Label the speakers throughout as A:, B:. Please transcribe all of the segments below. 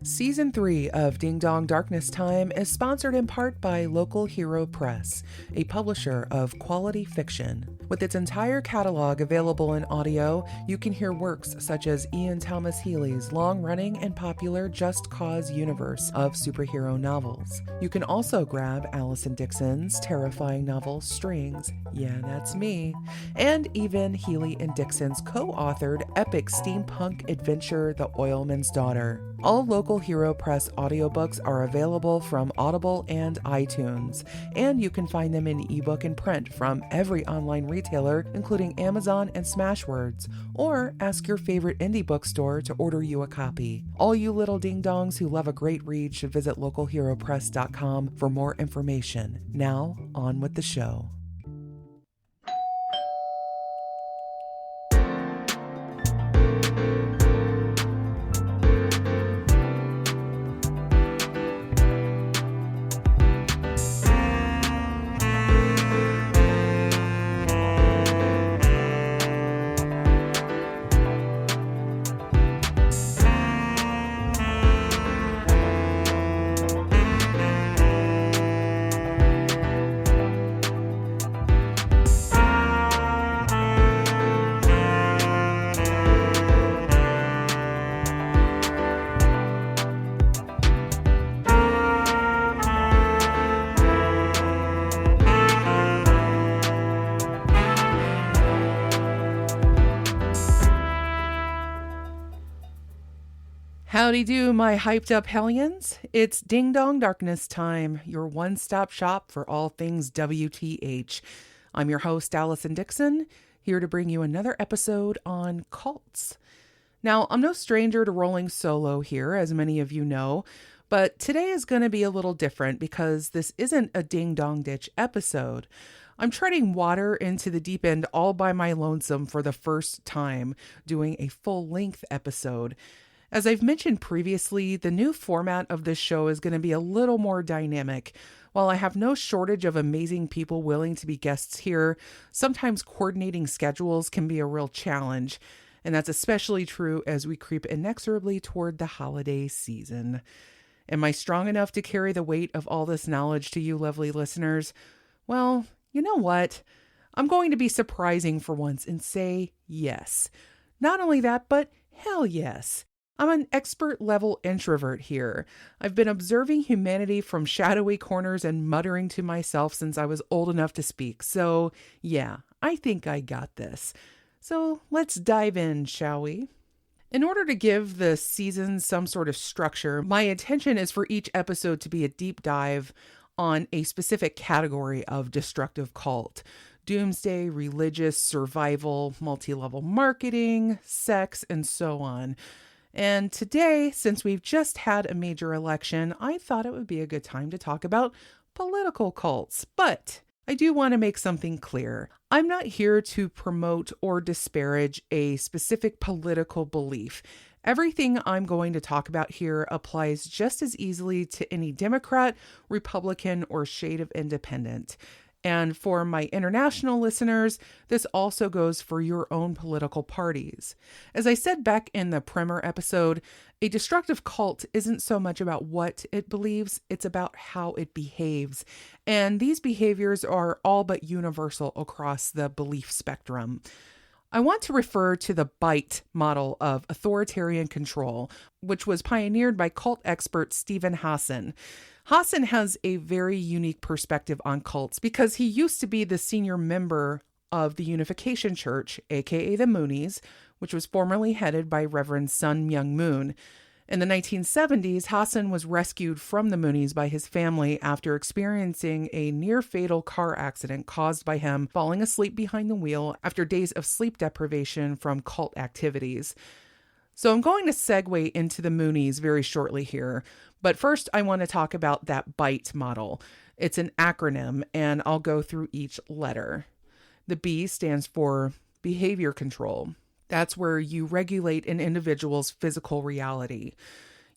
A: Season 3 of Ding Dong Darkness Time is sponsored in part by Local Hero Press, a publisher of quality fiction. With its entire catalog available in audio, you can hear works such as Ian Thomas Healy's long-running and popular Just Cause universe of superhero novels. You can also grab Allison Dixon's terrifying novel Strings, yeah, that's me, and even Healy and Dixon's co-authored epic steampunk adventure The Oilman's Daughter. All Local Hero Press audiobooks are available from Audible and iTunes, and you can find them in ebook and print from every online retailer, including Amazon and Smashwords, or ask your favorite indie bookstore to order you a copy. All you little ding-dongs who love a great read should visit localheropress.com for more information. Now, on with the show. Howdy do, my hyped up hellions. It's Ding Dong Darkness Time, your one-stop shop for all things WTH. I'm your host, Allison Dixon, here to bring you another episode on cults. Now, I'm no stranger to rolling solo here, as many of you know, but today is going to be a little different because this isn't a Ding Dong Ditch episode. I'm treading water into the deep end all by my lonesome for the first time, doing a full-length episode. As I've mentioned previously, the new format of this show is going to be a little more dynamic. While I have no shortage of amazing people willing to be guests here, sometimes coordinating schedules can be a real challenge. And that's especially true as we creep inexorably toward the holiday season. Am I strong enough to carry the weight of all this knowledge to you lovely listeners? Well, you know what? I'm going to be surprising for once and say yes. Not only that, but hell yes. I'm an expert-level introvert here. I've been observing humanity from shadowy corners and muttering to myself since I was old enough to speak. So, yeah, I think I got this. So, let's dive in, shall we? In order to give the season some sort of structure, my intention is for each episode to be a deep dive on a specific category of destructive cult. Doomsday, religious, survival, multi-level marketing, sex, and so on. And today, since we've just had a major election, I thought it would be a good time to talk about political cults. But I do want to make something clear. I'm not here to promote or disparage a specific political belief. Everything I'm going to talk about here applies just as easily to any Democrat, Republican, or shade of independent. And for my international listeners, this also goes for your own political parties. As I said back in the primer episode, a destructive cult isn't so much about what it believes, it's about how it behaves. And these behaviors are all but universal across the belief spectrum. I want to refer to the BITE model of authoritarian control, which was pioneered by cult expert Stephen Hassan. Hassan has a very unique perspective on cults because he used to be the senior member of the Unification Church, aka the Moonies, which was formerly headed by Reverend Sun Myoung Moon. In the 1970s, Hassan was rescued from the Moonies by his family after experiencing a near-fatal car accident caused by him falling asleep behind the wheel after days of sleep deprivation from cult activities. So I'm going to segue into the Moonies very shortly here, but first I want to talk about that BITE model. It's an acronym, and I'll go through each letter. The B stands for behavior control. That's where you regulate an individual's physical reality.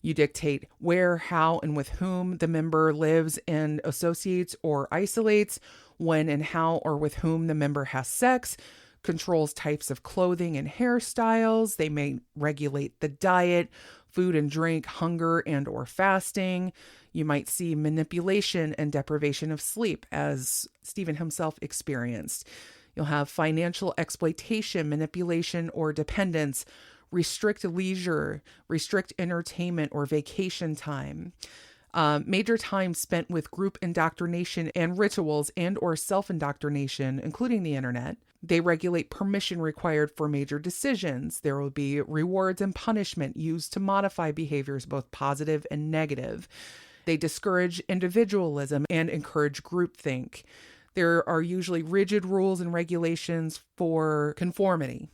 A: You dictate where, how, and with whom the member lives and associates or isolates, when and how or with whom the member has sex, controls types of clothing and hairstyles. They may regulate the diet, food and drink, hunger and or fasting. You might see manipulation and deprivation of sleep, as Stephen himself experienced. You'll have financial exploitation, manipulation, or dependence, restrict leisure, restrict entertainment or vacation time. Major time spent with group indoctrination and rituals and or self-indoctrination, including the internet. They regulate permission required for major decisions. There will be rewards and punishment used to modify behaviors, both positive and negative. They discourage individualism and encourage groupthink. There are usually rigid rules and regulations for conformity.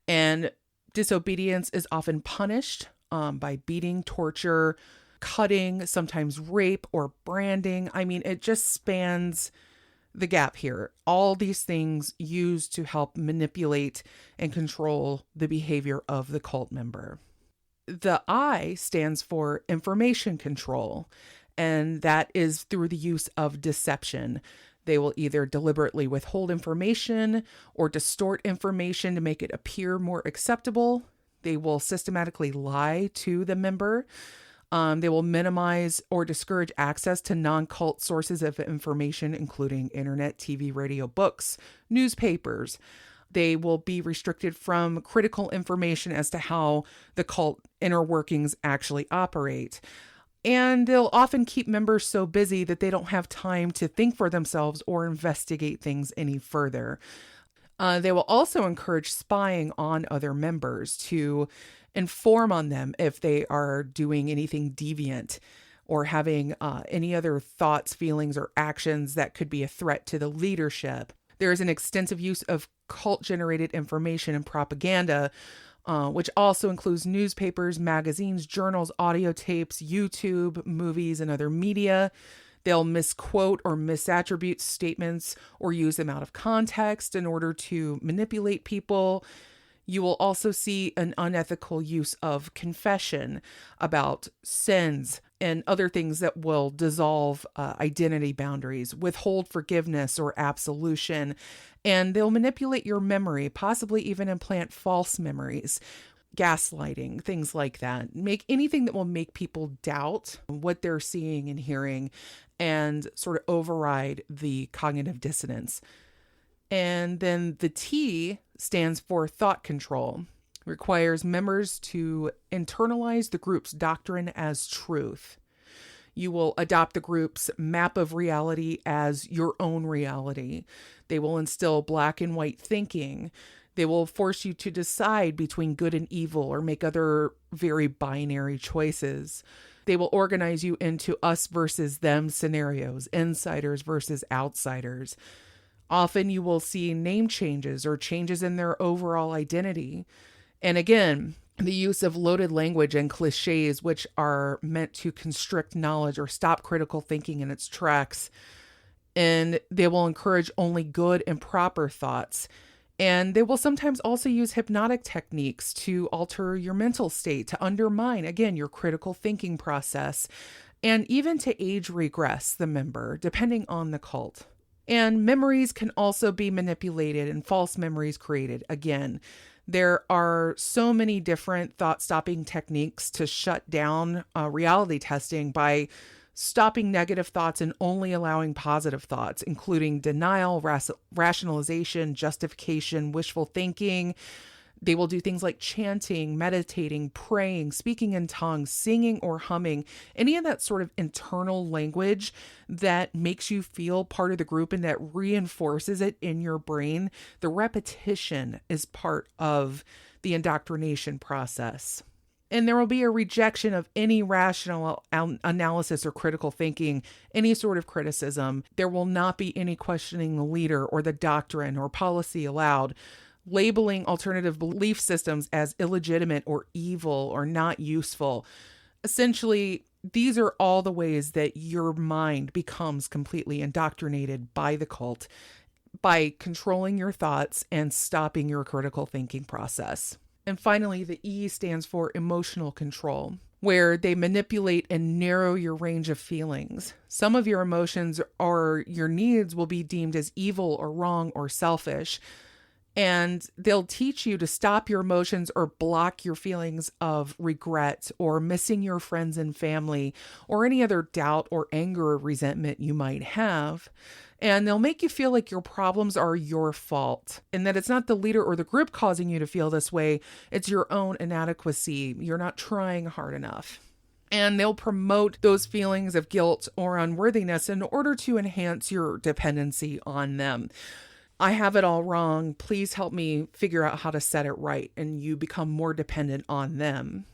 A: And disobedience is often punished by beating, torture, cutting, sometimes rape or branding. I mean, it just spans the gap here. All these things used to help manipulate and control the behavior of the cult member. The I stands for information control, and that is through the use of deception. They will either deliberately withhold information or distort information to make it appear more acceptable. They will systematically lie to the member. They will minimize or discourage access to non-cult sources of information, including internet, TV, radio, books, newspapers. They will be restricted from critical information as to how the cult inner workings actually operate. And they'll often keep members so busy that they don't have time to think for themselves or investigate things any further. They will also encourage spying on other members to inform on them if they are doing anything deviant or having any other thoughts, feelings, or actions that could be a threat to the leadership. There is an extensive use of cult-generated information and propaganda, which also includes newspapers, magazines, journals, audio tapes, YouTube, movies, and other media. They'll misquote or misattribute statements or use them out of context in order to manipulate people. You will also see an unethical use of confession about sins and other things that will dissolve identity boundaries, withhold forgiveness or absolution, and they'll manipulate your memory, possibly even implant false memories, gaslighting, things like that. Make anything that will make people doubt what they're seeing and hearing and sort of override the cognitive dissonance. And then the T stands for thought control. Requires members to internalize the group's doctrine as truth. You will adopt the group's map of reality as your own reality. They will instill black and white thinking. They will force you to decide between good and evil or make other very binary choices. They will organize you into us versus them scenarios, insiders versus outsiders. Often you will see name changes or changes in their overall identity. And again, the use of loaded language and cliches, which are meant to constrict knowledge or stop critical thinking in its tracks. And they will encourage only good and proper thoughts. And they will sometimes also use hypnotic techniques to alter your mental state, to undermine, again, your critical thinking process, and even to age regress the member, depending on the cult. And memories can also be manipulated and false memories created. Again, there are so many different thought-stopping techniques to shut down reality testing by stopping negative thoughts and only allowing positive thoughts, including denial, rationalization, justification, wishful thinking. They will do things like chanting, meditating, praying, speaking in tongues, singing or humming, any of that sort of internal language that makes you feel part of the group and that reinforces it in your brain. The repetition is part of the indoctrination process. And there will be a rejection of any rational analysis or critical thinking, any sort of criticism. There will not be any questioning the leader or the doctrine or policy allowed. Labeling alternative belief systems as illegitimate or evil or not useful. Essentially, these are all the ways that your mind becomes completely indoctrinated by the cult, by controlling your thoughts and stopping your critical thinking process. And finally, the E stands for emotional control, where they manipulate and narrow your range of feelings. Some of your emotions or your needs will be deemed as evil or wrong or selfish. And they'll teach you to stop your emotions or block your feelings of regret or missing your friends and family or any other doubt or anger or resentment you might have. And they'll make you feel like your problems are your fault and that it's not the leader or the group causing you to feel this way. It's your own inadequacy. You're not trying hard enough. And they'll promote those feelings of guilt or unworthiness in order to enhance your dependency on them. I have it all wrong. Please help me figure out how to set it right. And you become more dependent on them.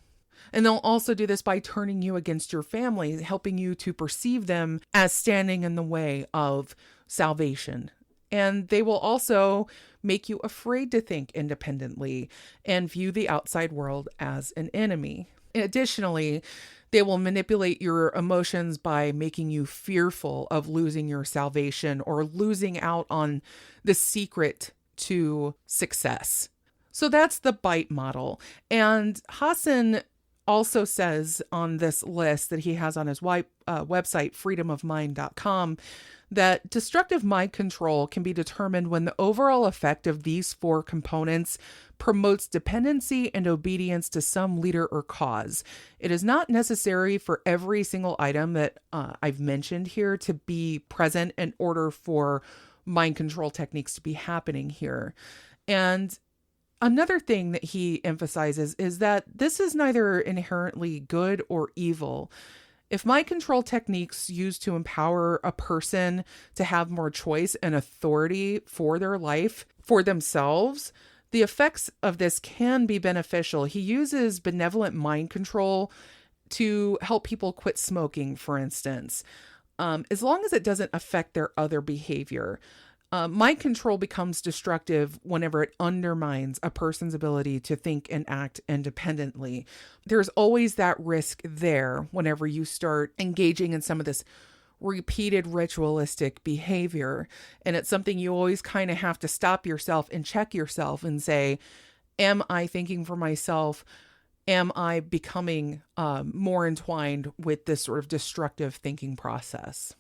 A: And they'll also do this by turning you against your family, helping you to perceive them as standing in the way of salvation. And they will also make you afraid to think independently and view the outside world as an enemy. Additionally, they will manipulate your emotions by making you fearful of losing your salvation or losing out on the secret to success. So that's the bite model. And Hassan also says on this list that he has on his website, freedomofmind.com, that destructive mind control can be determined when the overall effect of these four components promotes dependency and obedience to some leader or cause. It is not necessary for every single item that I've mentioned here to be present in order for mind control techniques to be happening here. And another thing that he emphasizes is that this is neither inherently good or evil. If mind control techniques used to empower a person to have more choice and authority for their life, for themselves, the effects of this can be beneficial. He uses benevolent mind control to help people quit smoking, for instance, as long as it doesn't affect their other behavior. Mind control becomes destructive whenever it undermines a person's ability to think and act independently. There's always that risk there whenever you start engaging in some of this repeated ritualistic behavior. And it's something you always kind of have to stop yourself and check yourself and say, am I thinking for myself? Am I becoming more entwined with this sort of destructive thinking process?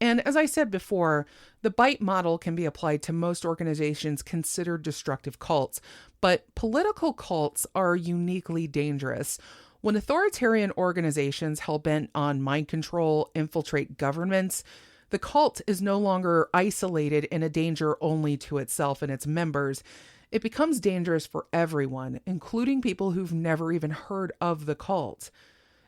A: And as I said before, the bite model can be applied to most organizations considered destructive cults, but political cults are uniquely dangerous. When authoritarian organizations hell-bent on mind control infiltrate governments, the cult is no longer isolated in a danger only to itself and its members. It becomes dangerous for everyone, including people who've never even heard of the cult.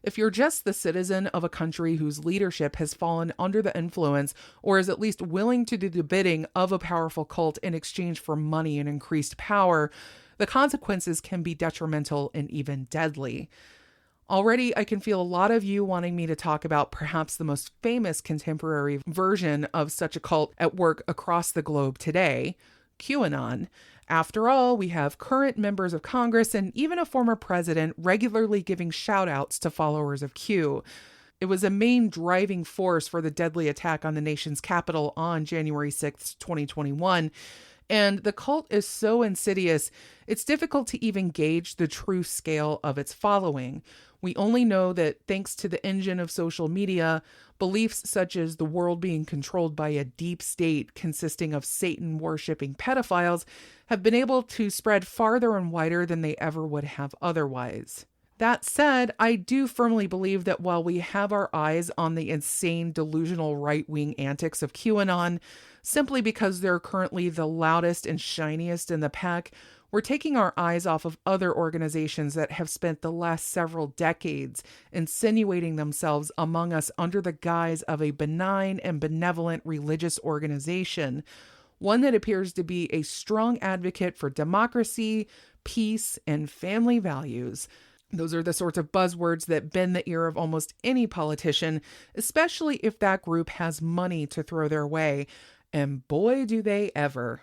A: If you're just the citizen of a country whose leadership has fallen under the influence or is at least willing to do the bidding of a powerful cult in exchange for money and increased power, the consequences can be detrimental and even deadly. Already, I can feel a lot of you wanting me to talk about perhaps the most famous contemporary version of such a cult at work across the globe today, QAnon. After all, we have current members of Congress and even a former president regularly giving shout-outs to followers of Q. It was a main driving force for the deadly attack on the nation's capital on January 6, 2021. And the cult is so insidious, it's difficult to even gauge the true scale of its following. We only know that thanks to the engine of social media, beliefs such as the world being controlled by a deep state consisting of Satan-worshipping pedophiles have been able to spread farther and wider than they ever would have otherwise. That said, I do firmly believe that while we have our eyes on the insane, delusional right-wing antics of QAnon, simply because they're currently the loudest and shiniest in the pack, we're taking our eyes off of other organizations that have spent the last several decades insinuating themselves among us under the guise of a benign and benevolent religious organization, one that appears to be a strong advocate for democracy, peace, and family values. Those are the sorts of buzzwords that bend the ear of almost any politician, especially if that group has money to throw their way. And boy, do they ever.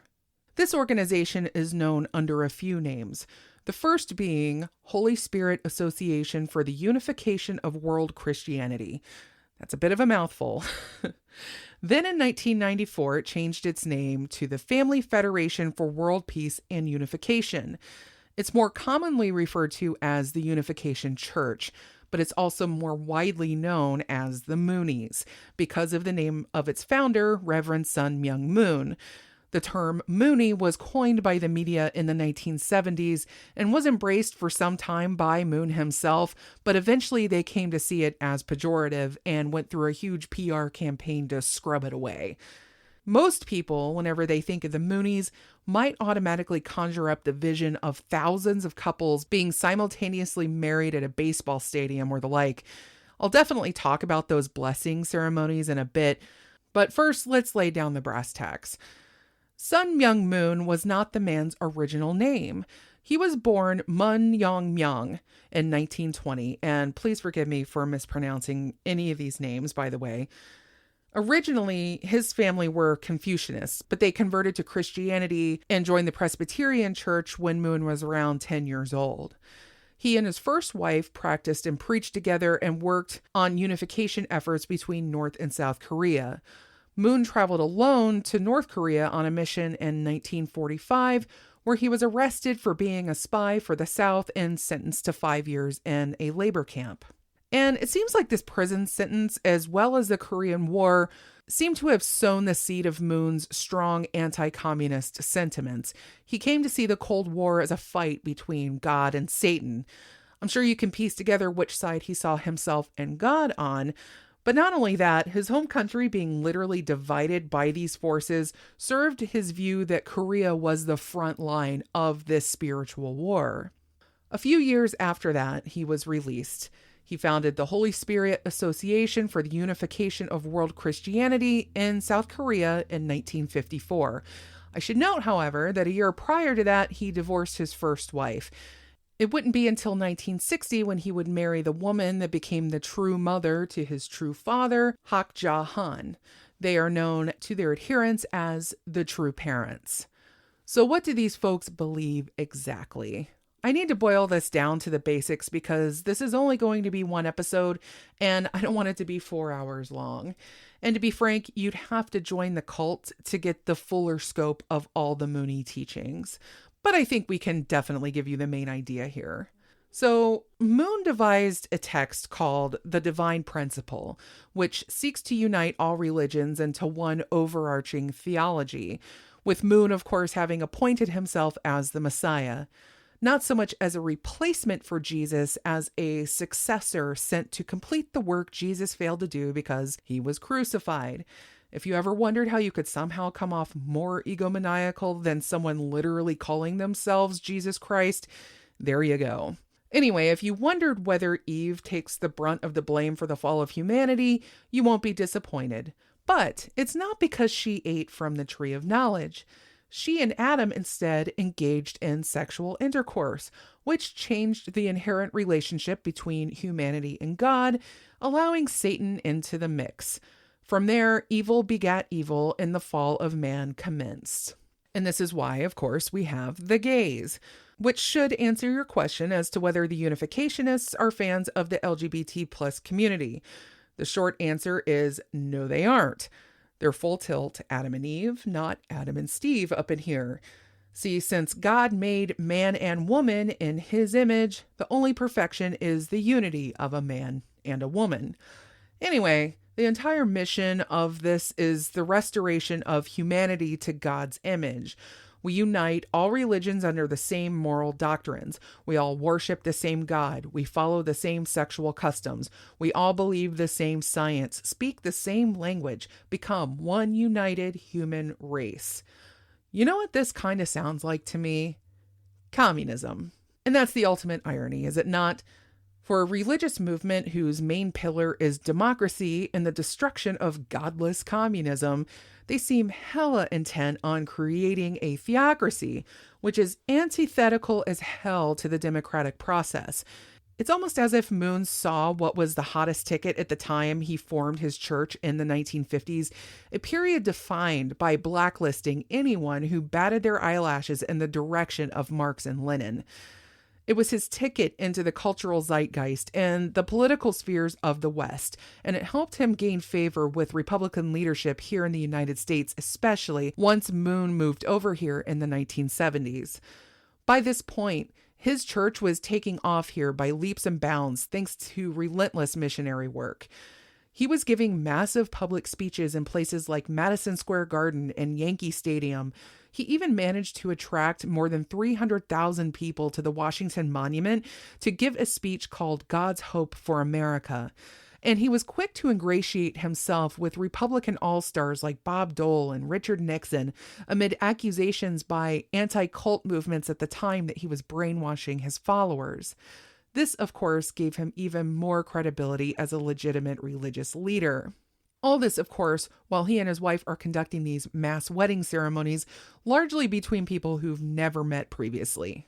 A: This organization is known under a few names, the first being Holy Spirit Association for the Unification of World Christianity. That's a bit of a mouthful. Then in 1994, it changed its name to the Family Federation for World Peace and Unification. It's more commonly referred to as the Unification Church, but it's also more widely known as the Moonies because of the name of its founder, Reverend Sun Myoung Moon. The term Moonie was coined by the media in the 1970s and was embraced for some time by Moon himself, but eventually they came to see it as pejorative and went through a huge PR campaign to scrub it away. Most people, whenever they think of the Moonies, might automatically conjure up the vision of thousands of couples being simultaneously married at a baseball stadium or the like. I'll definitely talk about those blessing ceremonies in a bit, but first let's lay down the brass tacks. Sun Myoung Moon was not the man's original name. He was born Mun Yong Myung in 1920, and please forgive me for mispronouncing any of these names, by the way. Originally, his family were Confucianists, but they converted to Christianity and joined the Presbyterian Church when Moon was around 10 years old. He and his first wife practiced and preached together and worked on unification efforts between North and South Korea. Moon traveled alone to North Korea on a mission in 1945, where he was arrested for being a spy for the South and sentenced to 5 years in a labor camp. And it seems like this prison sentence, as well as the Korean War, seem to have sown the seed of Moon's strong anti-communist sentiments. He came to see the Cold War as a fight between God and Satan. I'm sure you can piece together which side he saw himself and God on. But not only that, his home country being literally divided by these forces served his view that Korea was the front line of this spiritual war. A few years after that, he was released. He founded the Holy Spirit Association for the Unification of World Christianity in South Korea in 1954. I should note, however, that a year prior to that, he divorced his first wife. It wouldn't be until 1960 when he would marry the woman that became the true mother to his true father, Hak Ja-han. They are known to their adherents as the true parents. So what do these folks believe exactly? I need to boil this down to the basics because this is only going to be one episode and I don't want it to be 4 hours long. And to be frank, you'd have to join the cult to get the fuller scope of all the Moonie teachings. But I think we can definitely give you the main idea here. So Moon devised a text called The Divine Principle, which seeks to unite all religions into one overarching theology, with Moon, of course, having appointed himself as the Messiah, not so much as a replacement for Jesus as a successor sent to complete the work Jesus failed to do because he was crucified. If you ever wondered how you could somehow come off more egomaniacal than someone literally calling themselves Jesus Christ, there you go. Anyway, if you wondered whether Eve takes the brunt of the blame for the fall of humanity, you won't be disappointed. But it's not because she ate from the tree of knowledge. She and Adam instead engaged in sexual intercourse, which changed the inherent relationship between humanity and God, allowing Satan into the mix. From there, evil begat evil, and the fall of man commenced. And this is why, of course, we have the gays, which should answer your question as to whether the Unificationists are fans of the LGBT plus community. The short answer is no, they aren't. They're full tilt Adam and Eve, not Adam and Steve up in here. See, since God made man and woman in his image, the only perfection is the unity of a man and a woman. Anyway, the entire mission of this is the restoration of humanity to God's image. We unite all religions under the same moral doctrines. We all worship the same God. We follow the same sexual customs. We all believe the same science, speak the same language, become one united human race. You know what this kind of sounds like to me? Communism. And that's the ultimate irony, is it not? For a religious movement whose main pillar is democracy and the destruction of godless communism, they seem hella intent on creating a theocracy, which is antithetical as hell to the democratic process. It's almost as if Moon saw what was the hottest ticket at the time he formed his church in the 1950s, a period defined by blacklisting anyone who batted their eyelashes in the direction of Marx and Lenin. It was his ticket into the cultural zeitgeist and the political spheres of the West, and it helped him gain favor with Republican leadership here in the United States, especially once Moon moved over here in the 1970s. By this point, his church was taking off here by leaps and bounds thanks to relentless missionary work. He was giving massive public speeches in places like Madison Square Garden and Yankee Stadium. He even managed to attract more than 300,000 people to the Washington Monument to give a speech called God's Hope for America. And he was quick to ingratiate himself with Republican all-stars like Bob Dole and Richard Nixon amid accusations by anti-cult movements at the time that he was brainwashing his followers. This, of course, gave him even more credibility as a legitimate religious leader. All this, of course, while he and his wife are conducting these mass wedding ceremonies, largely between people who've never met previously.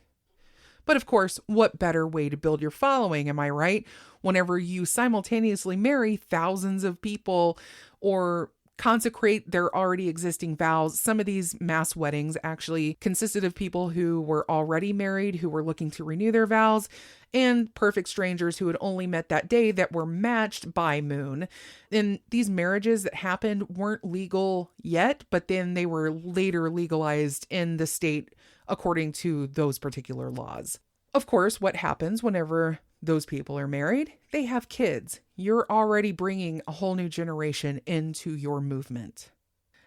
A: But of course, what better way to build your following, am I right? Whenever you simultaneously marry thousands of people or consecrate their already existing vows. Some of these mass weddings actually consisted of people who were already married, who were looking to renew their vows, and perfect strangers who had only met that day that were matched by Moon. And these marriages that happened weren't legal yet, but then they were later legalized in the state according to those particular laws. Of course, what happens whenever those people are married? They have kids. You're already bringing a whole new generation into your movement.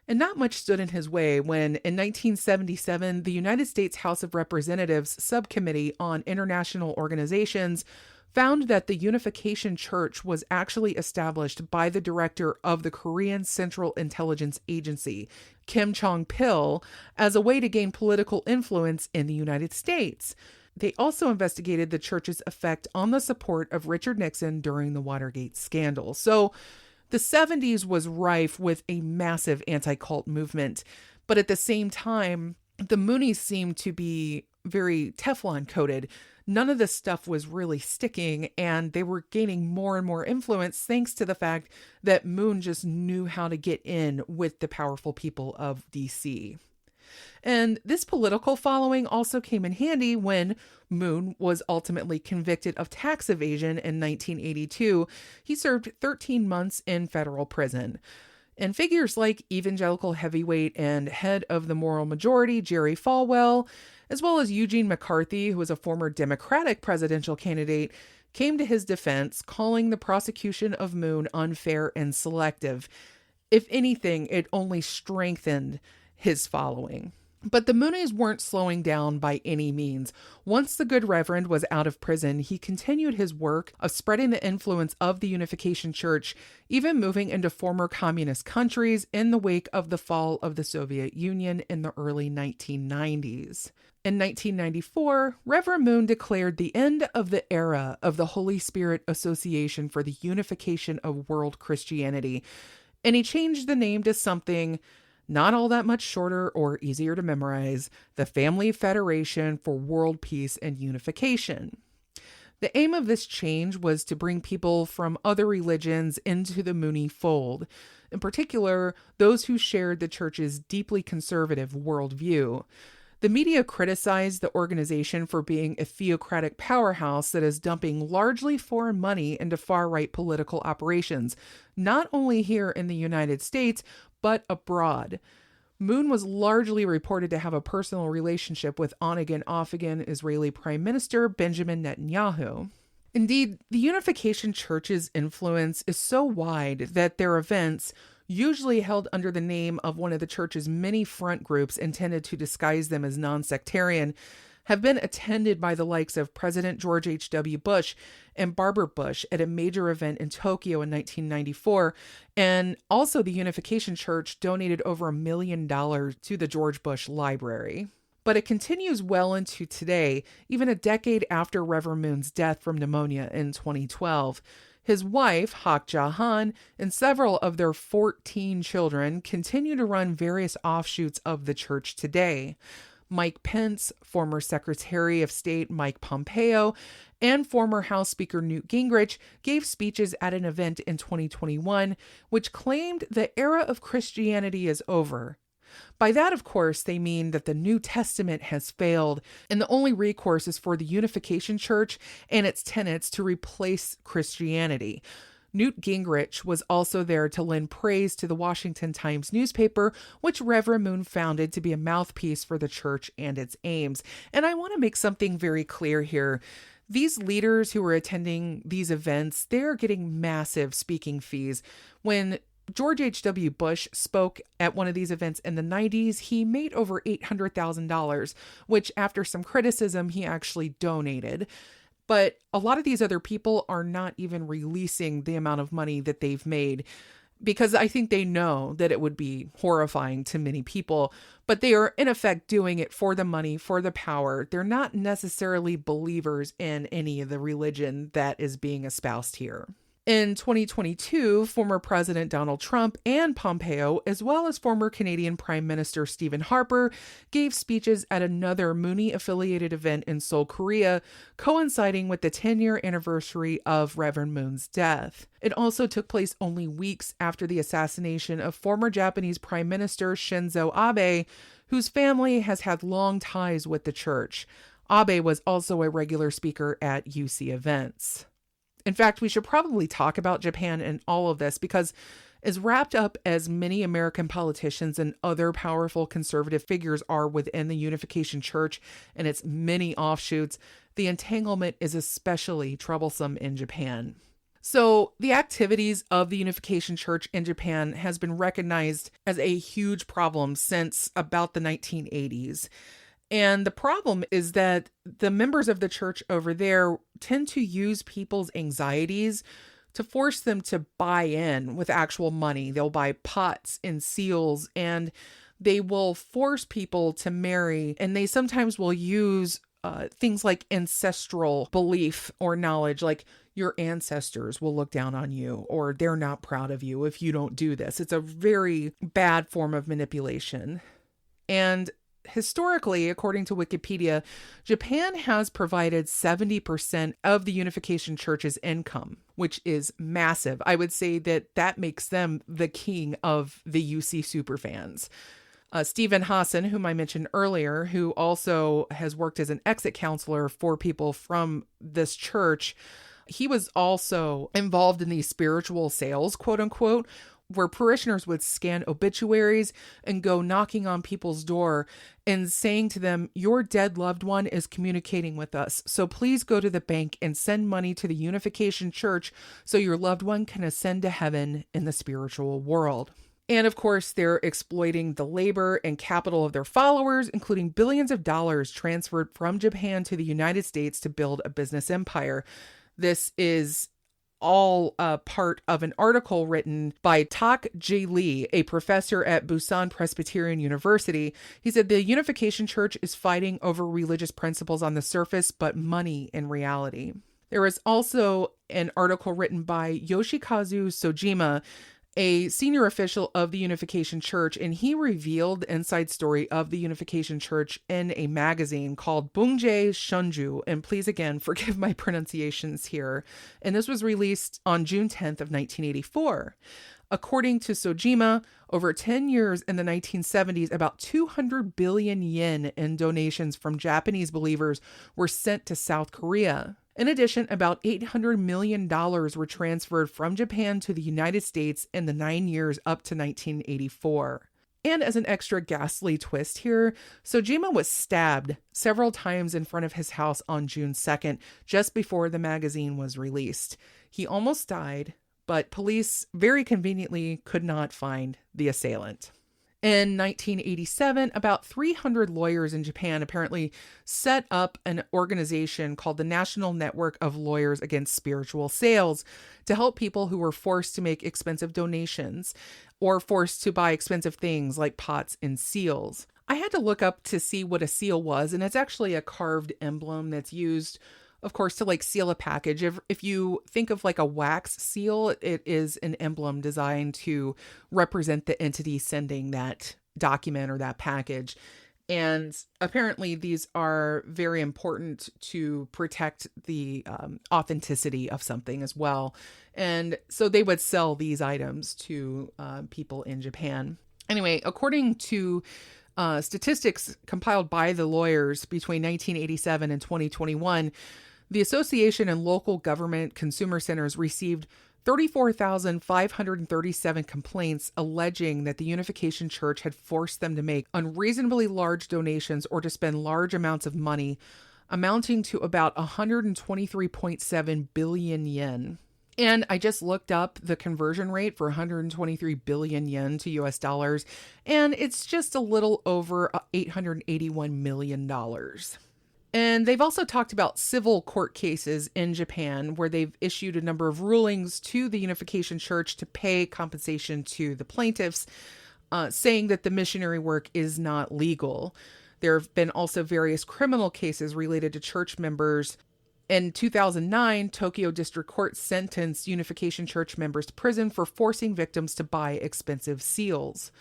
A: And not much stood in his way when, in 1977, the United States House of Representatives Subcommittee on International Organizations found that the Unification Church was actually established by the director of the Korean Central Intelligence Agency, Kim Chong-pil, as a way to gain political influence in the United States. They also investigated the church's effect on the support of Richard Nixon during the Watergate scandal. So the 70s was rife with a massive anti-cult movement. But at the same time, the Moonies seemed to be very Teflon coated. None of this stuff was really sticking, and they were gaining more and more influence thanks to the fact that Moon just knew how to get in with the powerful people of DC. And this political following also came in handy when Moon was ultimately convicted of tax evasion in 1982. He served 13 months in federal prison. And figures like evangelical heavyweight and head of the moral majority, Jerry Falwell, as well as Eugene McCarthy, who was a former Democratic presidential candidate, came to his defense, calling the prosecution of Moon unfair and selective. If anything, it only strengthened his following. But the Moonies weren't slowing down by any means. Once the good Reverend was out of prison, he continued his work of spreading the influence of the Unification Church, even moving into former communist countries in the wake of the fall of the Soviet Union in the early 1990s. In 1994, Reverend Moon declared the end of the era of the Holy Spirit Association for the Unification of World Christianity, and he changed the name to something not all that much shorter or easier to memorize: the Family Federation for World Peace and Unification. The aim of this change was to bring people from other religions into the Moonie fold, in particular, those who shared the church's deeply conservative worldview. The media criticized the organization for being a theocratic powerhouse that is dumping largely foreign money into far-right political operations, not only here in the United States, but abroad. Moon was largely reported to have a personal relationship with on-again, off-again Israeli Prime Minister Benjamin Netanyahu. Indeed, the Unification Church's influence is so wide that their events, usually held under the name of one of the church's many front groups intended to disguise them as non-sectarian, have been attended by the likes of President George H.W. Bush and Barbara Bush at a major event in Tokyo in 1994. And also the Unification Church donated over $1 million to the George Bush Library. But it continues well into today, even a decade after Reverend Moon's death from pneumonia in 2012. His wife, Hak Ja-han, and several of their 14 children continue to run various offshoots of the church today. Mike Pence, former Secretary of State Mike Pompeo, and former House Speaker Newt Gingrich gave speeches at an event in 2021, which claimed the era of Christianity is over. By that, of course, they mean that the New Testament has failed, and the only recourse is for the Unification Church and its tenets to replace Christianity. Newt Gingrich was also there to lend praise to the Washington Times newspaper, which Reverend Moon founded to be a mouthpiece for the church and its aims. And I want to make something very clear here. These leaders who are attending these events, they're getting massive speaking fees. When George H.W. Bush spoke at one of these events in the 90s, he made over $800,000, which after some criticism, he actually donated. But a lot of these other people are not even releasing the amount of money that they've made, because I think they know that it would be horrifying to many people, but they are in effect doing it for the money, for the power. They're not necessarily believers in any of the religion that is being espoused here. In 2022, former President Donald Trump and Pompeo, as well as former Canadian Prime Minister Stephen Harper, gave speeches at another Moonie-affiliated event in Seoul, Korea, coinciding with the 10-year anniversary of Reverend Moon's death. It also took place only weeks after the assassination of former Japanese Prime Minister Shinzo Abe, whose family has had long ties with the church. Abe was also a regular speaker at UC events. In fact, we should probably talk about Japan and all of this because as wrapped up as many American politicians and other powerful conservative figures are within the Unification Church and its many offshoots, the entanglement is especially troublesome in Japan. So the activities of the Unification Church in Japan has been recognized as a huge problem since about the 1980s. And the problem is that the members of the church over there tend to use people's anxieties to force them to buy in with actual money. They'll buy pots and seals, and they will force people to marry. And they sometimes will use things like ancestral belief or knowledge, like your ancestors will look down on you, or they're not proud of you if you don't do this. It's a very bad form of manipulation. And historically, according to Wikipedia, Japan has provided 70% of the Unification Church's income, which is massive. I would say that that makes them the king of the UC superfans. Stephen Hassan, whom I mentioned earlier, who also has worked as an exit counselor for people from this church, he was also involved in these spiritual sales, quote unquote, where parishioners would scan obituaries and go knocking on people's door and saying to them, your dead loved one is communicating with us, so please go to the bank and send money to the Unification Church so your loved one can ascend to heaven in the spiritual world. And of course, they're exploiting the labor and capital of their followers, including billions of dollars transferred from Japan to the United States to build a business empire. This is all part of an article written by Tak J. Lee, a professor at Busan Presbyterian University. He said the Unification Church is fighting over religious principles on the surface, but money in reality. There was also an article written by Yoshikazu Sojima, a senior official of the Unification Church, and he revealed the inside story of the Unification Church in a magazine called Bungjae Shunju. And please, again, forgive my pronunciations here. And this was released on June 10th of 1984. According to Sojima, over 10 years in the 1970s, about 200 billion yen in donations from Japanese believers were sent to South Korea. In addition, about $800 million were transferred from Japan to the United States in the 9 years up to 1984. And as an extra ghastly twist here, Sojima was stabbed several times in front of his house on June 2nd, just before the magazine was released. He almost died, but police very conveniently could not find the assailant. In 1987, about 300 lawyers in Japan apparently set up an organization called the National Network of Lawyers Against Spiritual Sales to help people who were forced to make expensive donations or forced to buy expensive things like pots and seals. I had to look up to see what a seal was, and it's actually a carved emblem that's used, of course, to like seal a package. If you think of like a wax seal, it is an emblem designed to represent the entity sending that document or that package. And apparently these are very important to protect the authenticity of something as well. And so they would sell these items to people in Japan. Anyway, according to statistics compiled by the lawyers between 1987 and 2021, the association and local government consumer centers received 34,537 complaints alleging that the Unification Church had forced them to make unreasonably large donations or to spend large amounts of money amounting to about 123.7 billion yen. And I just looked up the conversion rate for 123 billion yen to US dollars, and it's just a little over $881 million. And they've also talked about civil court cases in Japan where they've issued a number of rulings to the Unification Church to pay compensation to the plaintiffs, saying that the missionary work is not legal. There have been also various criminal cases related to church members. In 2009, Tokyo District Court sentenced Unification Church members to prison for forcing victims to buy expensive seals.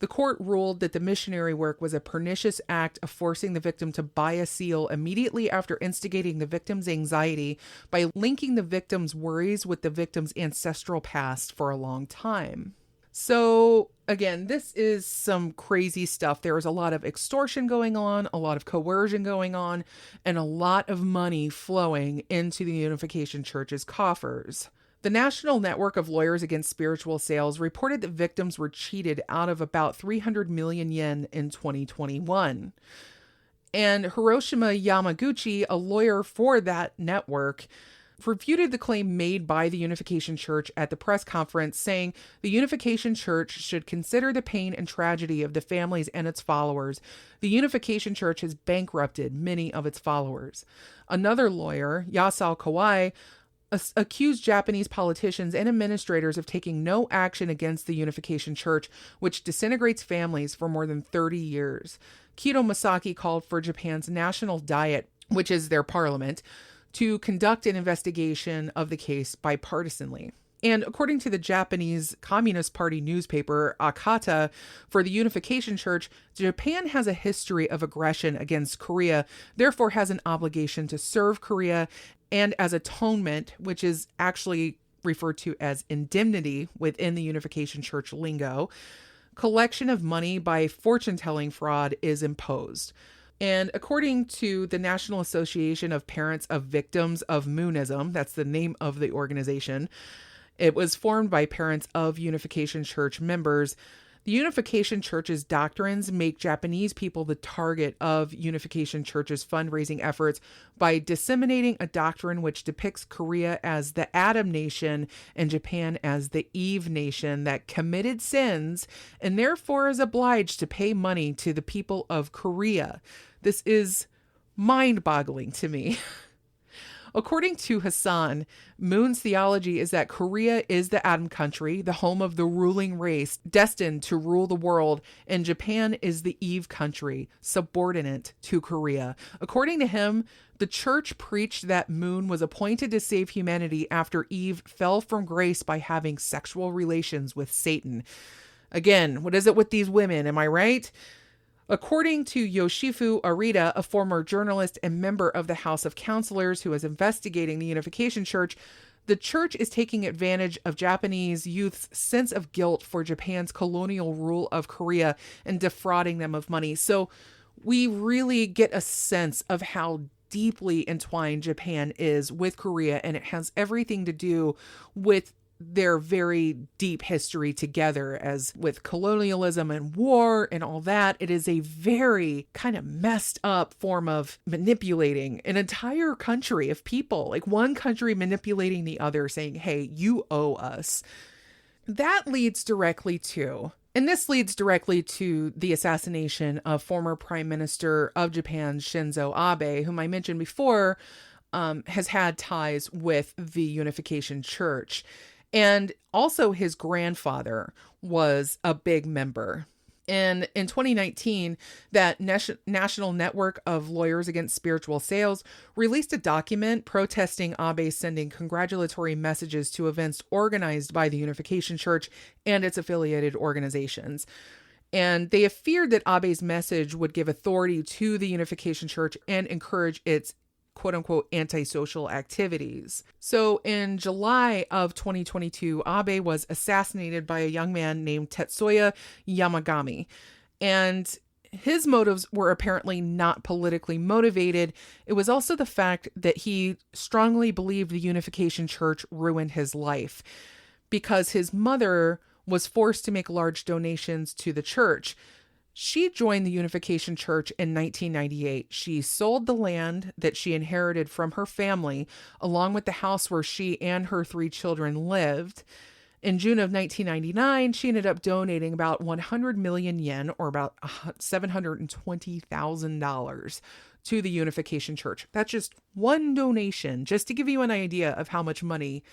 A: The court ruled that the missionary work was a pernicious act of forcing the victim to buy a seal immediately after instigating the victim's anxiety by linking the victim's worries with the victim's ancestral past for a long time. So, again, this is some crazy stuff. There is a lot of extortion going on, a lot of coercion going on, and a lot of money flowing into the Unification Church's coffers. The National Network of Lawyers Against Spiritual Sales reported that victims were cheated out of about 300 million yen in 2021. And Hiroshima Yamaguchi, a lawyer for that network, refuted the claim made by the Unification Church at the press conference, saying the Unification Church should consider the pain and tragedy of the families and its followers. The Unification Church has bankrupted many of its followers. Another lawyer, Yasao Kawai, accused Japanese politicians and administrators of taking no action against the Unification Church, which disintegrates families for more than 30 years. Kido Masaki called for Japan's National Diet, which is their parliament, to conduct an investigation of the case bipartisanly. And according to the Japanese Communist Party newspaper, Akata, for the Unification Church, Japan has a history of aggression against Korea, therefore has an obligation to serve Korea, and as atonement, which is actually referred to as indemnity within the Unification Church lingo, collection of money by fortune-telling fraud is imposed. And according to the National Association of Parents of Victims of Moonism, that's the name of the organization, it was formed by parents of Unification Church members. The Unification Church's doctrines make Japanese people the target of Unification Church's fundraising efforts by disseminating a doctrine which depicts Korea as the Adam nation and Japan as the Eve nation that committed sins and therefore is obliged to pay money to the people of Korea. This is mind-boggling to me. According to Hassan, Moon's theology is that Korea is the Adam country, the home of the ruling race, destined to rule the world, and Japan is the Eve country, subordinate to Korea. According to him, the church preached that Moon was appointed to save humanity after Eve fell from grace by having sexual relations with Satan. Again, what is it with these women? Am I right? According to Yoshifu Arita, a former journalist and member of the House of Counselors who is investigating the Unification Church, the church is taking advantage of Japanese youth's sense of guilt for Japan's colonial rule of Korea and defrauding them of money. So we really get a sense of how deeply entwined Japan is with Korea, and it has everything to do with their very deep history together, as with colonialism and war and all that. It is a very kind of messed up form of manipulating an entire country of people, like one country manipulating the other, saying, hey, you owe us. That leads directly to, and this leads directly to the assassination of former Prime Minister of Japan, Shinzo Abe, whom I mentioned before, has had ties with the Unification Church. And also his grandfather was a big member. And in 2019, that National Network of Lawyers Against Spiritual Sales released a document protesting Abe sending congratulatory messages to events organized by the Unification Church and its affiliated organizations. And they have feared that Abe's message would give authority to the Unification Church and encourage its quote-unquote antisocial activities. So in July of 2022, Abe was assassinated by a young man named Tetsuya Yamagami. And his motives were apparently not politically motivated. It was also the fact that he strongly believed the Unification Church ruined his life because his mother was forced to make large donations to the church. She joined the Unification Church in 1998. She sold the land that she inherited from her family, along with the house where she and her 3 children lived. In June of 1999, she ended up donating about 100 million yen, or about $720,000, to the Unification Church. That's just one donation, just to give you an idea of how much money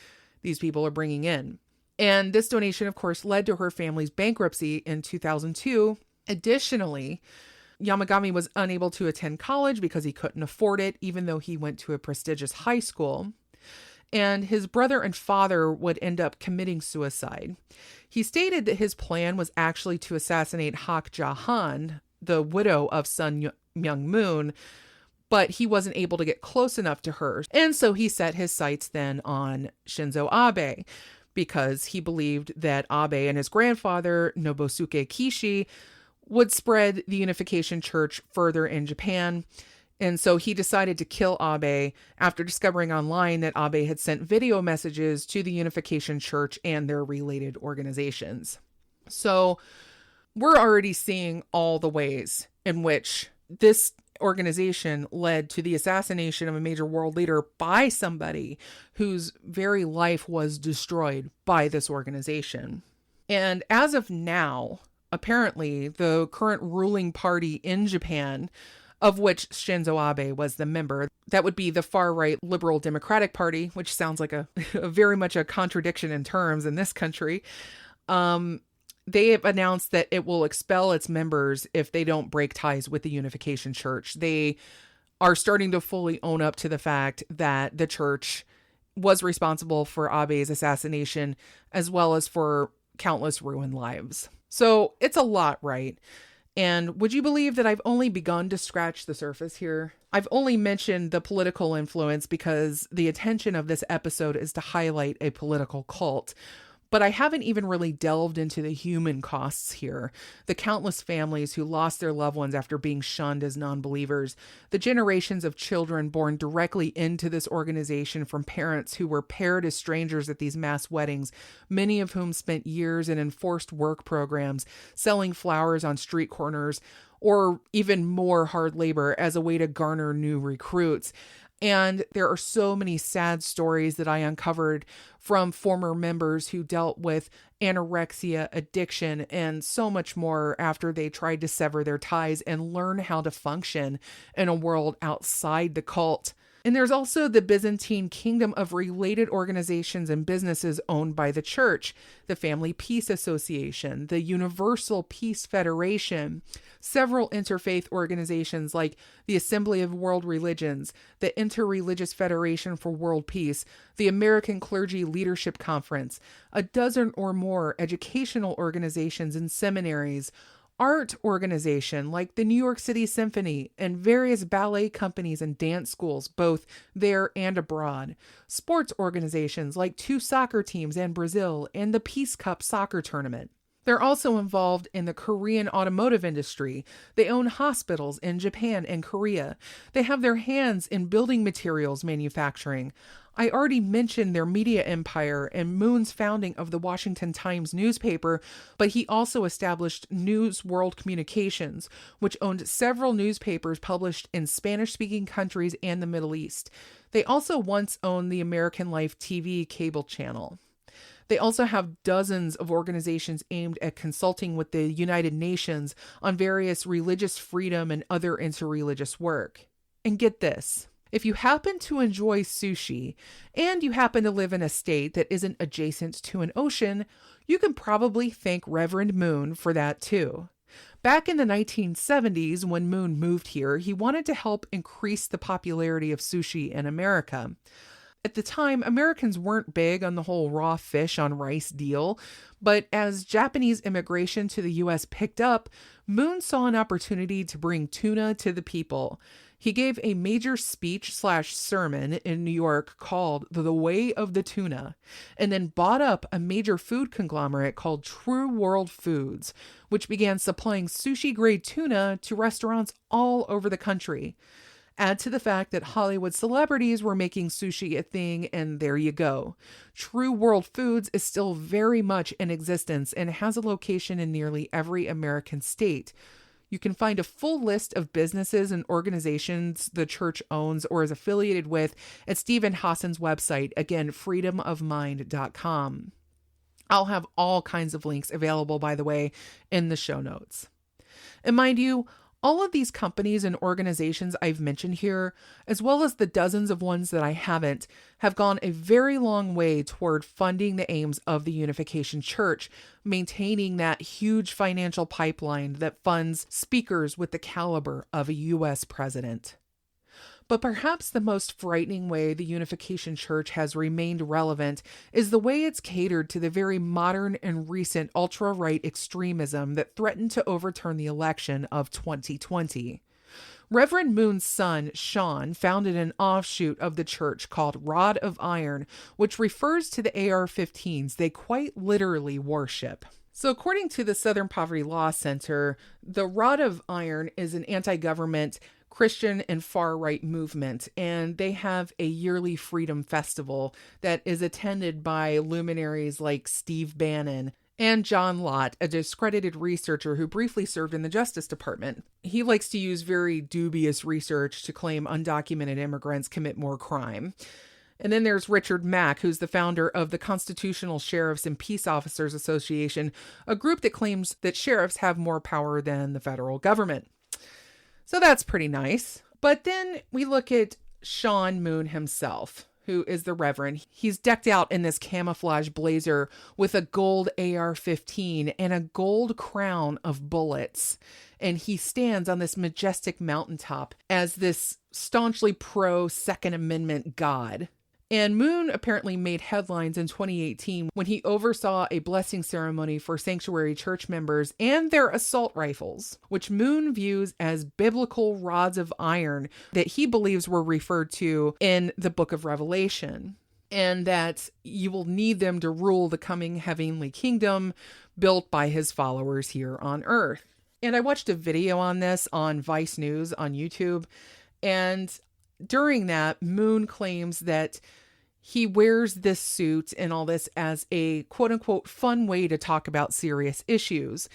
A: these people are bringing in. And this donation, of course, led to her family's bankruptcy in 2002. Additionally, Yamagami was unable to attend college because he couldn't afford it, even though he went to a prestigious high school. And his brother and father would end up committing suicide. He stated that his plan was actually to assassinate Hak Ja-han, the widow of Sun Myoung Moon, but he wasn't able to get close enough to her. And so he set his sights then on Shinzo Abe, because he believed that Abe and his grandfather, Nobusuke Kishi, would spread the Unification Church further in Japan. And so he decided to kill Abe after discovering online that Abe had sent video messages to the Unification Church and their related organizations. So we're already seeing all the ways in which this organization led to the assassination of a major world leader by somebody whose very life was destroyed by this organization. And as of now, apparently, the current ruling party in Japan, of which Shinzo Abe was the member, that would be the far-right Liberal Democratic Party, which sounds like a very much a contradiction in terms in this country. They have announced that it will expel its members if they don't break ties with the Unification Church. They are starting to fully own up to the fact that the church was responsible for Abe's assassination, as well as for countless ruined lives. So it's a lot, right? And would you believe that I've only begun to scratch the surface here? I've only mentioned the political influence because the intention of this episode is to highlight a political cult. But I haven't even really delved into the human costs here. The countless families who lost their loved ones after being shunned as non-believers. The generations of children born directly into this organization from parents who were paired as strangers at these mass weddings, many of whom spent years in enforced work programs, selling flowers on street corners, or even more hard labor as a way to garner new recruits. And there are so many sad stories that I uncovered from former members who dealt with anorexia, addiction, and so much more after they tried to sever their ties and learn how to function in a world outside the cult. And there's also the Byzantine kingdom of related organizations and businesses owned by the church, the Family Peace Association, the Universal Peace Federation, several interfaith organizations like the Assembly of World Religions, the Interreligious Federation for World Peace, the American Clergy Leadership Conference, a dozen or more educational organizations and seminaries, art organization like the New York City Symphony, and various ballet companies and dance schools, both there and abroad. Sports organizations like 2 soccer teams in Brazil and the Peace Cup soccer tournament. They're also involved in the Korean automotive industry. They own hospitals in Japan and Korea. They have their hands in building materials manufacturing. I already mentioned their media empire and Moon's founding of the Washington Times newspaper, but he also established News World Communications, which owned several newspapers published in Spanish-speaking countries and the Middle East. They also once owned the American Life TV cable channel. They also have dozens of organizations aimed at consulting with the United Nations on various religious freedom and other interreligious work. And get this. If you happen to enjoy sushi and you happen to live in a state that isn't adjacent to an ocean, you can probably thank Reverend Moon for that too. Back in the 1970s, when Moon moved here, he wanted to help increase the popularity of sushi in America. At the time, Americans weren't big on the whole raw fish on rice deal, but as Japanese immigration to the U.S. picked up, Moon saw an opportunity to bring tuna to the people. He gave a major speech/sermon in New York called The Way of the Tuna, and then bought up a major food conglomerate called True World Foods, which began supplying sushi-grade tuna to restaurants all over the country. Add to the fact that Hollywood celebrities were making sushi a thing, and there you go. True World Foods is still very much in existence and has a location in nearly every American state. You can find a full list of businesses and organizations the church owns or is affiliated with at Stephen Hassan's website, again, freedomofmind.com. I'll have all kinds of links available, by the way, in the show notes. And mind you, all of these companies and organizations I've mentioned here, as well as the dozens of ones that I haven't, have gone a very long way toward funding the aims of the Unification Church, maintaining that huge financial pipeline that funds speakers with the caliber of a U.S. president. But perhaps the most frightening way the Unification Church has remained relevant is the way it's catered to the very modern and recent ultra-right extremism that threatened to overturn the election of 2020. Reverend Moon's son, Sean, founded an offshoot of the church called Rod of Iron, which refers to the AR-15s they quite literally worship. So according to the Southern Poverty Law Center, the Rod of Iron is an anti-government Christian and far-right movement, and they have a yearly freedom festival that is attended by luminaries like Steve Bannon and John Lott, a discredited researcher who briefly served in the Justice Department. He likes to use very dubious research to claim undocumented immigrants commit more crime. And then there's Richard Mack, who's the founder of the Constitutional Sheriffs and Peace Officers Association, a group that claims that sheriffs have more power than the federal government. So that's pretty nice. But then we look at Sun Moon himself, who is the Reverend. He's decked out in this camouflage blazer with a gold AR-15 and a gold crown of bullets. And he stands on this majestic mountaintop as this staunchly pro-Second Amendment god. And Moon apparently made headlines in 2018 when he oversaw a blessing ceremony for sanctuary church members and their assault rifles, which Moon views as biblical rods of iron that he believes were referred to in the book of Revelation, and that you will need them to rule the coming heavenly kingdom built by his followers here on earth. And I watched a video on this on Vice News on YouTube, and during that, Moon claims that he wears this suit and all this as a quote-unquote fun way to talk about serious issues.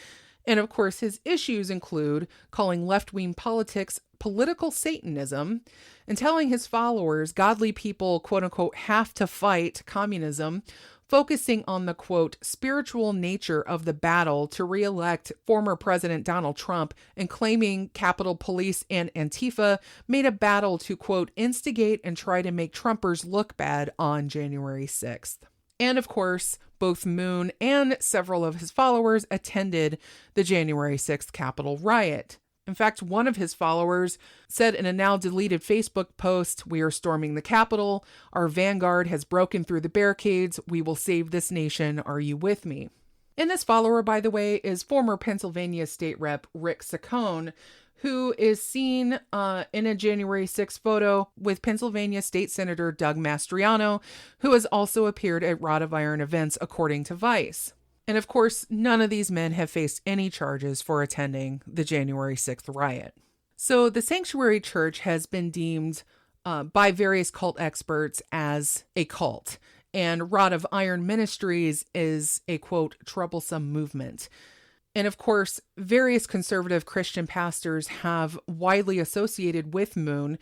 A: And of course, his issues include calling left-wing politics political Satanism and telling his followers godly people, quote-unquote, have to fight communism, focusing on the, quote, spiritual nature of the battle to re-elect former President Donald Trump, and claiming Capitol Police and Antifa made a battle to, quote, instigate and try to make Trumpers look bad on January 6th. And of course, both Moon and several of his followers attended the January 6th Capitol riot. In fact, one of his followers said in a now deleted Facebook post, "We are storming the Capitol. Our vanguard has broken through the barricades. We will save this nation. Are you with me?" And this follower, by the way, is former Pennsylvania State Rep Rick Saccone, who is seen in a January 6th photo with Pennsylvania State Senator Doug Mastriano, who has also appeared at Rod of Iron events, according to Vice. And of course, none of these men have faced any charges for attending the January 6th riot. So the Sanctuary Church has been deemed by various cult experts as a cult. And Rod of Iron Ministries is a, quote, troublesome movement. And of course, various conservative Christian pastors have widely associated with Moon,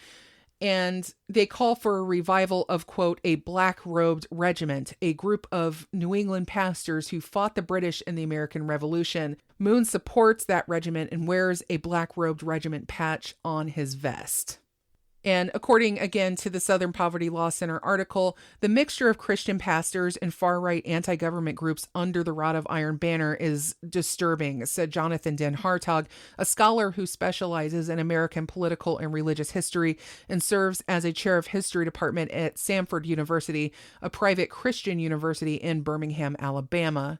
A: and they call for a revival of, quote, a black-robed regiment, a group of New England pastors who fought the British in the American Revolution. Moon supports that regiment and wears a black-robed regiment patch on his vest. And according, again, to the Southern Poverty Law Center article, the mixture of Christian pastors and far-right anti-government groups under the Rod of Iron banner is disturbing, said Jonathan Den Hartog, a scholar who specializes in American political and religious history and serves as a chair of history department at Samford University, a private Christian university in Birmingham, Alabama.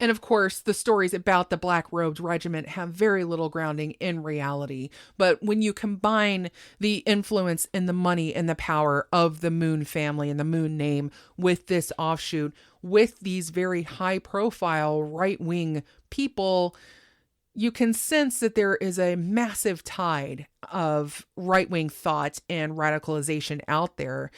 A: And of course, the stories about the black-robed regiment have very little grounding in reality. But when you combine the influence and the money and the power of the Moon family and the Moon name with this offshoot, with these very high-profile right-wing people, you can sense that there is a massive tide of right-wing thought and radicalization out there.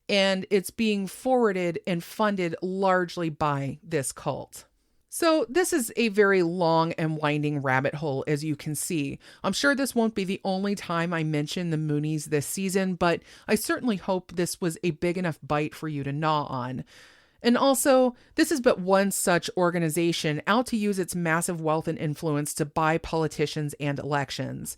A: And it's being forwarded and funded largely by this cult. So this is a very long and winding rabbit hole, as you can see. I'm sure this won't be the only time I mention the Moonies this season, but I certainly hope this was a big enough bite for you to gnaw on. And also, this is but one such organization out to use its massive wealth and influence to buy politicians and elections.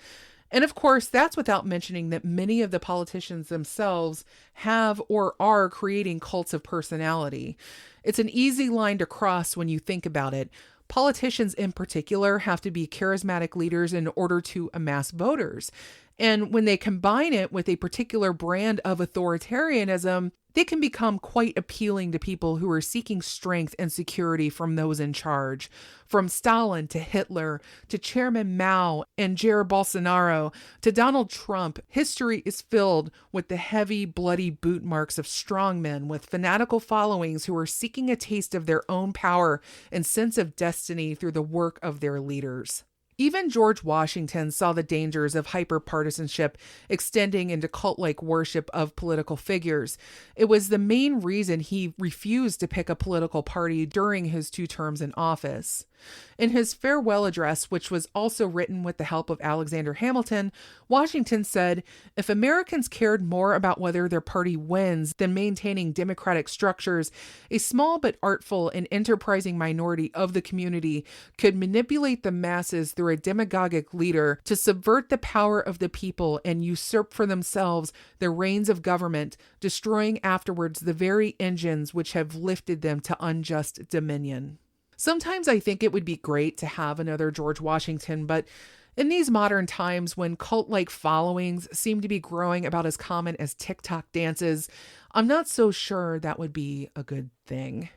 A: And of course, that's without mentioning that many of the politicians themselves have or are creating cults of personality. It's an easy line to cross when you think about it. Politicians in particular have to be charismatic leaders in order to amass voters. And when they combine it with a particular brand of authoritarianism, they can become quite appealing to people who are seeking strength and security from those in charge. From Stalin to Hitler to Chairman Mao and Jair Bolsonaro to Donald Trump, history is filled with the heavy, bloody boot marks of strongmen with fanatical followings who are seeking a taste of their own power and sense of destiny through the work of their leaders. Even George Washington saw the dangers of hyperpartisanship extending into cult-like worship of political figures. It was the main reason he refused to pick a political party during his 2 terms in office. In his farewell address, which was also written with the help of Alexander Hamilton, Washington said, "If Americans cared more about whether their party wins than maintaining democratic structures, a small but artful and enterprising minority of the community could manipulate the masses through a demagogic leader to subvert the power of the people and usurp for themselves the reins of government, destroying afterwards the very engines which have lifted them to unjust dominion." Sometimes I think it would be great to have another George Washington, but in these modern times when cult-like followings seem to be growing about as common as TikTok dances, I'm not so sure that would be a good thing.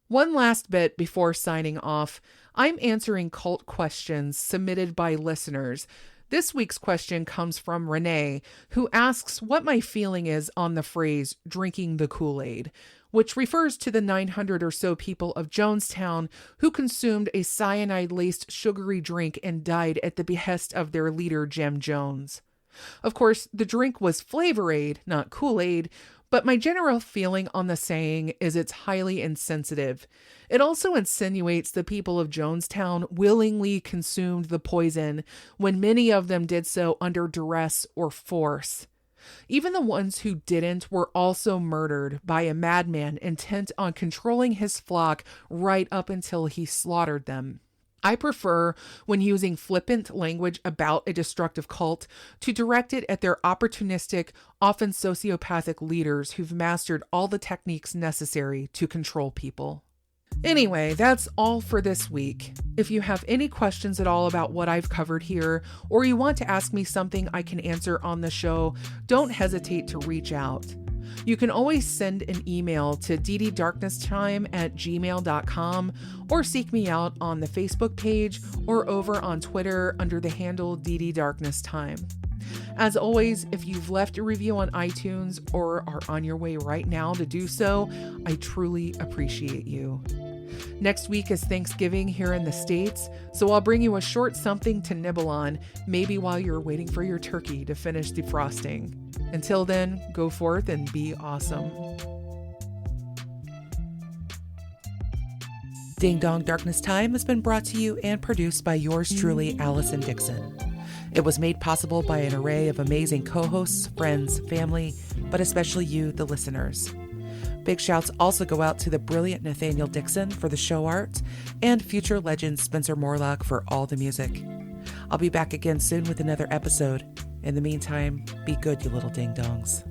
A: One last bit before signing off, I'm answering cult questions submitted by listeners. This week's question comes from Renee, who asks what my feeling is on the phrase drinking the Kool-Aid, which refers to the 900 or so people of Jonestown who consumed a cyanide-laced sugary drink and died at the behest of their leader, Jim Jones. Of course, the drink was Flavor-Aid, not Kool-Aid, but my general feeling on the saying is it's highly insensitive. It also insinuates the people of Jonestown willingly consumed the poison when many of them did so under duress or force. Even the ones who didn't were also murdered by a madman intent on controlling his flock right up until he slaughtered them. I prefer, when using flippant language about a destructive cult, to direct it at their opportunistic, often sociopathic leaders who've mastered all the techniques necessary to control people. Anyway, that's all for this week. If you have any questions at all about what I've covered here, or you want to ask me something I can answer on the show, don't hesitate to reach out. You can always send an email to dddarknesstime@gmail.com or seek me out on the Facebook page or over on Twitter under the handle dddarknesstime. As always, if you've left a review on iTunes or are on your way right now to do so, I truly appreciate you. Next week is Thanksgiving here in the States, so I'll bring you a short something to nibble on, maybe while you're waiting for your turkey to finish defrosting. Until then, go forth and be awesome. Ding Dong Darkness Time has been brought to you and produced by yours truly, Allison Dixon. It was made possible by an array of amazing co-hosts, friends, family, but especially you, the listeners. Big shouts also go out to the brilliant Nathaniel Dixon for the show art and future legend Spencer Morlock for all the music. I'll be back again soon with another episode. In the meantime, be good, you little ding-dongs.